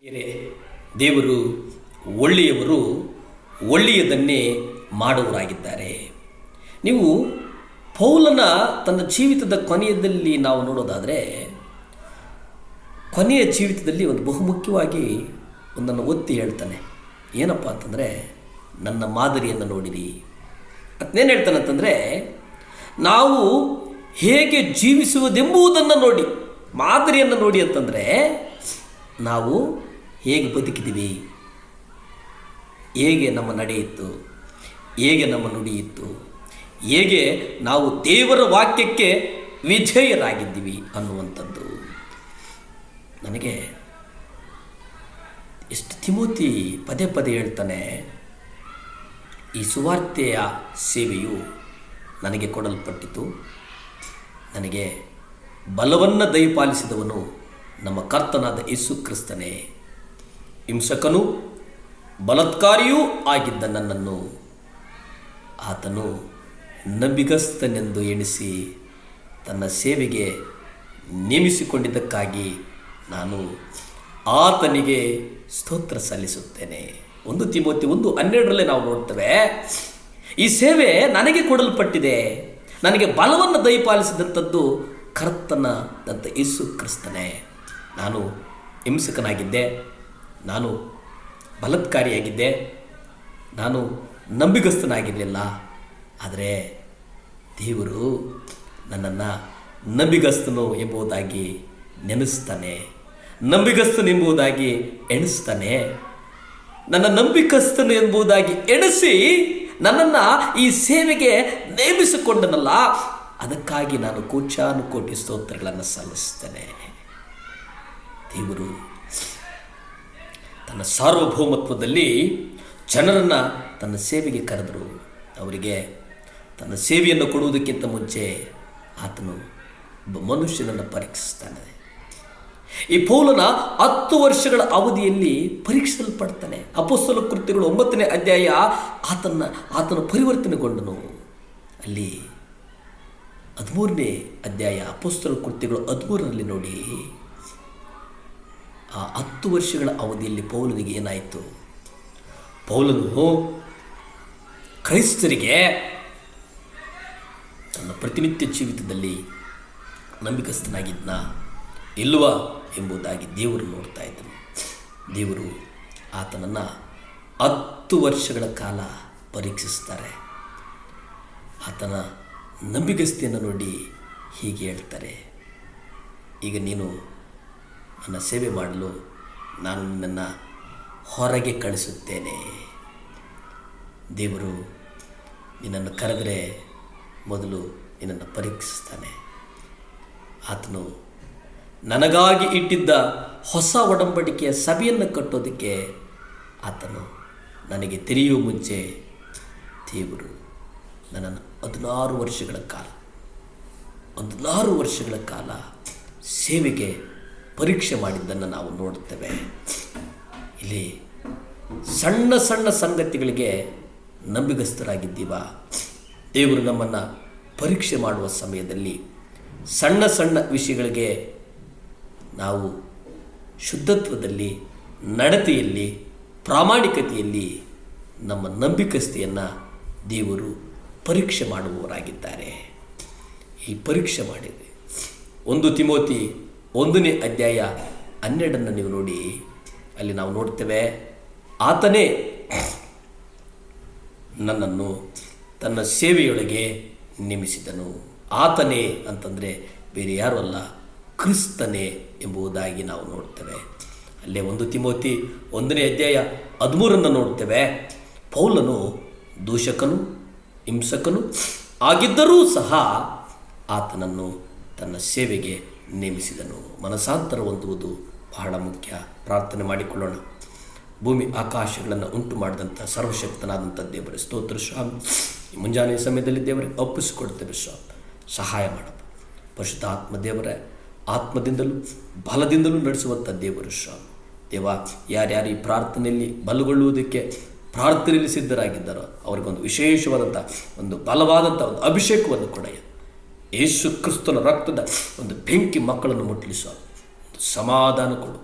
ದೇವರು ಒಳ್ಳೆಯವರು, ಒಳ್ಳೆಯದನ್ನೇ ಮಾಡುವವರಾಗಿದ್ದಾರೆ. ನೀವು ಪೌಲನ ತನ್ನ ಜೀವಿತದ ಕೊನೆಯದಲ್ಲಿ ನಾವು ನೋಡೋದಾದರೆ, ಕೊನೆಯ ಜೀವಿತದಲ್ಲಿ ಒಂದು ಬಹುಮುಖ್ಯವಾಗಿ ಒಂದನ್ನು ಒತ್ತಿ ಹೇಳ್ತಾನೆ. ಏನಪ್ಪ ಅಂತಂದರೆ, ನನ್ನ ಮಾದರಿಯನ್ನು ನೋಡಿರಿ. ಅದನ್ನೇನು ಹೇಳ್ತಾನೆ ಅಂತಂದರೆ, ನಾವು ಹೇಗೆ ಜೀವಿಸುವುದೆಂಬುದನ್ನು ನೋಡಿ, ಮಾದರಿಯನ್ನು ನೋಡಿ ಅಂತಂದರೆ ನಾವು ಹೇಗೆ ಬದುಕಿದ್ದೀವಿ, ಹೇಗೆ ನಮ್ಮ ನಡೆಯಿತ್ತು, ಹೇಗೆ ನಮ್ಮ ನುಡಿಯಿತ್ತು, ಹೇಗೆ ನಾವು ದೇವರ ವಾಕ್ಯಕ್ಕೆ ವಿಧೇಯರಾಗಿದ್ದೀವಿ ಅನ್ನುವಂಥದ್ದು. ನನಗೆ ಎಷ್ಟು ತಿಮೋತಿ ಪದೇ ಪದೇ ಹೇಳ್ತಾನೆ, ಈ ಸುವಾರ್ತೆಯ ಸೇವೆಯು ನನಗೆ ಕೊಡಲ್ಪಟ್ಟಿತು, ನನಗೆ ಬಲವನ್ನು ದಯಪಾಲಿಸಿದವನು ನಮ್ಮ ಕರ್ತನಾದ ಯೇಸು ಕ್ರಿಸ್ತನೇ. ಹಿಂಸಕನೂ ಬಲಾತ್ಕಾರಿಯೂ ಆಗಿದ್ದ ನನ್ನನ್ನು ಆತನು ನಂಬಿಗಸ್ತನೆಂದು ಎಣಿಸಿ ತನ್ನ ಸೇವೆಗೆ ನೇಮಿಸಿಕೊಂಡಿದ್ದಕ್ಕಾಗಿ ನಾನು ಆತನಿಗೆ ಸ್ತೋತ್ರ ಸಲ್ಲಿಸುತ್ತೇನೆ. 1 ತಿಮೋತಿ 1:12 ನಾವು ನೋಡ್ತೇವೆ, ಈ ಸೇವೆ ನನಗೆ ಕೊಡಲ್ಪಟ್ಟಿದೆ, ನನಗೆ ಬಲವನ್ನು ದಯಪಾಲಿಸಿದಂಥದ್ದು ಕರ್ತನಾದಂಥ ಯೇಸು ಕ್ರಿಸ್ತನೇ. ನಾನು ಹಿಂಸಕನಾಗಿದ್ದೆ, ನಾನು ಬಲಾತ್ಕಾರಿಯಾಗಿದ್ದೆ, ನಾನು ನಂಬಿಗಸ್ತನಾಗಿರಲಿಲ್ಲ. ಆದರೆ ದೇವರು ನನ್ನನ್ನು ನಂಬಿಗಸ್ತನು ಎಂಬುದಾಗಿ ನೆನೆಸ್ತಾನೆ, ನಂಬಿಗಸ್ತನು ಎಂಬುದಾಗಿ ಎಣಿಸ್ತಾನೆ. ನನ್ನ ನಂಬಿಕಸ್ತನು ಎಂಬುದಾಗಿ ಎಣಿಸಿ ನನ್ನನ್ನು ಈ ಸೇವೆಗೆ ನೇಮಿಸಿಕೊಂಡನಲ್ಲ, ಅದಕ್ಕಾಗಿ ನಾನು ಕೋಟ್ಯಾನುಕೋಟಿ ಸ್ತೋತ್ರಗಳನ್ನು ಸಲ್ಲಿಸ್ತೇನೆ. ದೇವರು ತನ್ನ ಸಾರ್ವಭೌಮತ್ವದಲ್ಲಿ ಜನರನ್ನು ತನ್ನ ಸೇವೆಗೆ ಕರೆದರು. ಅವರಿಗೆ ತನ್ನ ಸೇವೆಯನ್ನು ಕೊಡುವುದಕ್ಕಿಂತ ಮುಂಚೆ ಆತನು ಒಬ್ಬ ಮನುಷ್ಯನನ್ನು ಪರೀಕ್ಷಿಸ್ತಾನೆ. ಈ ಪೌಲನ 10 ವರ್ಷಗಳ ಅವಧಿಯಲ್ಲಿ ಪರೀಕ್ಷಿಸಲ್ಪಡ್ತಾನೆ. ಅಪೊಸ್ತಲ ಕೃತ್ಯಗಳು 9ನೇ ಅಧ್ಯಾಯ ಆತನ ಪರಿವರ್ತನೆಗೊಂಡನು. ಅಲ್ಲಿ 13ನೇ ಅಧ್ಯಾಯ ಅಪೊಸ್ತಲ ಕೃತ್ಯಗಳು 13ರಲ್ಲಿ ನೋಡಿ, ಆ 10 ವರ್ಷಗಳ ಅವಧಿಯಲ್ಲಿ ಪೌಲನಿಗೆ ಏನಾಯಿತು? ಪೌಲನು ಕ್ರೈಸ್ತರಿಗೆ ತನ್ನ ಪ್ರತಿನಿತ್ಯ ಜೀವಿತದಲ್ಲಿ ನಂಬಿಕಸ್ಥನಾಗಿದ್ನ ಇಲ್ಲವ ಎಂಬುದಾಗಿ ದೇವರು ನೋಡ್ತಾ ಇದ್ದನು. ದೇವರು ಆತನನ್ನು 10 ವರ್ಷಗಳ ಕಾಲ ಪರೀಕ್ಷಿಸ್ತಾರೆ. ಆತನ ನಂಬಿಗಸ್ತಿಯನ್ನು ನೋಡಿ ಹೀಗೆ ಹೇಳ್ತಾರೆ, ಈಗ ನೀನು ನನ್ನ ಸೇವೆ ಮಾಡಲು ನಾನು ನಿನ್ನನ್ನು ಹೊರಗೆ ಕಳಿಸುತ್ತೇನೆ. ದೇವರು ನಿನ್ನನ್ನು ಕರೆದರೆ ಮೊದಲು ನಿನ್ನನ್ನು ಪರೀಕ್ಷಿಸ್ತಾನೆ. ಆತನು ನನಗಾಗಿ ಇಟ್ಟಿದ್ದ ಹೊಸ ಒಡಂಬಡಿಕೆಯ ಸಭೆಯನ್ನು ಕಟ್ಟೋದಕ್ಕೆ ಆತನು ನನಗೆ ತೆರೆಯುವ ಮುಂಚೆ ದೇವರು ನನ್ನನ್ನು 16 ವರ್ಷಗಳ ಕಾಲ ಸೇವೆಗೆ ಪರೀಕ್ಷೆ ಮಾಡಿದ್ದನ್ನು ನಾವು ನೋಡುತ್ತೇವೆ. ಇಲ್ಲಿ ಸಣ್ಣ ಸಣ್ಣ ಸಂಗತಿಗಳಿಗೆ ನಂಬಿಗಸ್ತರಾಗಿದ್ದೀವ. ದೇವರು ನಮ್ಮನ್ನು ಪರೀಕ್ಷೆ ಮಾಡುವ ಸಮಯದಲ್ಲಿ ಸಣ್ಣ ಸಣ್ಣ ವಿಷಯಗಳಿಗೆ ನಾವು ಶುದ್ಧತ್ವದಲ್ಲಿ, ನಡತೆಯಲ್ಲಿ, ಪ್ರಾಮಾಣಿಕತೆಯಲ್ಲಿ ನಮ್ಮ ನಂಬಿಕಸ್ತೆಯನ್ನು ದೇವರು ಪರೀಕ್ಷೆ ಮಾಡುವವರಾಗಿದ್ದಾರೆ. ಈ ಪರೀಕ್ಷೆ ಮಾಡಿದೆ. 1 ತಿಮೋತಿ 1ನೇ ಅಧ್ಯಾಯ 12 ನೀವು ನೋಡಿ, ಅಲ್ಲಿ ನಾವು ನೋಡ್ತೇವೆ, ಆತನೇ ನನ್ನನ್ನು ತನ್ನ ಸೇವೆಯೊಳಗೆ ನೇಮಿಸಿದನು. ಆತನೇ ಅಂತಂದರೆ ಬೇರೆ ಯಾರೂ ಅಲ್ಲ, ಕ್ರಿಸ್ತನೇ ಎಂಬುದಾಗಿ ನಾವು ನೋಡ್ತೇವೆ. ಅಲ್ಲೇ 1 ತಿಮೋತಿ 1ನೇ ಅಧ್ಯಾಯ 13 ನೋಡ್ತೇವೆ. ಪೌಲನು ದೂಷಕನು, ಹಿಂಸಕನು ಆಗಿದ್ದರೂ ಸಹ ಆತನನ್ನು ತನ್ನ ಸೇವೆಗೆ ನೇಮಿಸಿದನು. ಮನಸಾಂತರ ಹೊಂದುವುದು ಬಹಳ ಮುಖ್ಯ. ಪ್ರಾರ್ಥನೆ ಮಾಡಿಕೊಳ್ಳೋಣ. ಭೂಮಿ ಆಕಾಶಗಳನ್ನು ಉಂಟು ಮಾಡಿದಂಥ ಸರ್ವಶಕ್ತನಾದಂಥ ದೇವರೇ, ಸ್ತೋತ್ರ ಸ್ವಾಮಿ. ಈ ಮುಂಜಾನೆ ಸಮಯದಲ್ಲಿ ದೇವರೇ ಒಪ್ಪಿಸಿಕೊಡ್ತೇವೆ ಸ್ವಾಮಿ, ಸಹಾಯ ಮಾಡಪ್ಪ. ಪರಿಶುದ್ಧ ಆತ್ಮ ದೇವರೇ, ಆತ್ಮದಿಂದಲೂ ಬಲದಿಂದಲೂ ನಡೆಸುವಂಥ ದೇವರು ಸ್ವಾಮಿ. ದೇವ, ಯಾರ್ಯಾರು ಈ ಪ್ರಾರ್ಥನೆಯಲ್ಲಿ ಬಲಗೊಳ್ಳುವುದಕ್ಕೆ ಪ್ರಾರ್ಥನೆಯಲ್ಲಿ ಸಿದ್ಧರಾಗಿದ್ದಾರೋ ಅವರಿಗೊಂದು ವಿಶೇಷವಾದಂಥ ಒಂದು ಬಲವಾದಂಥ ಒಂದು ಅಭಿಷೇಕವನ್ನು ಕೊಡೆಯ. ಯೇಸು ಕ್ರಿಸ್ತನ ರಕ್ತದ ಒಂದು ಬೆಂಕಿ ಮಕ್ಕಳನ್ನು ಮುಟ್ಟಲಿಸುವ ಒಂದು ಸಮಾಧಾನ ಕೊಡು.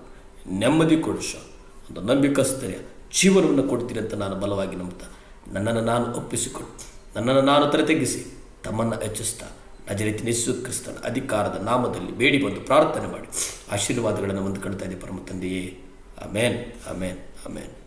ನೆಮ್ಮದಿ ಕೊಡು ಸ್ವಾಮಿ. ಒಂದು ನಂಬಿಕಸ್ಥರ ಜೀವನವನ್ನು ಕೊಡ್ತೀರಿ ಅಂತ ನಾನು ಬಲವಾಗಿ ನಂಬುತ್ತಾ ನನ್ನನ್ನು ನಾನು ಒಪ್ಪಿಸಿಕೊಟ್ಟು ನನ್ನನ್ನು ನಾನು ತಲೆತೆಗ್ಗಿಸಿ ತಮ್ಮನ್ನು ಹೆಚ್ಚಿಸ್ತಾ ನಜರೇತಿನ ಯೇಸು ಕ್ರಿಸ್ತನ ಅಧಿಕಾರದ ನಾಮದಲ್ಲಿ ಬೇಡಿ ಬಂದು ಪ್ರಾರ್ಥನೆ ಮಾಡಿ ಆಶೀರ್ವಾದಗಳನ್ನು ಹೊಂದ್ಕೊಳ್ತಾ ಇದೆ ಪರಮ ತಂದೆಯೇ. ಆಮೇನ್, ಆಮೇನ್, ಆಮೇನ್.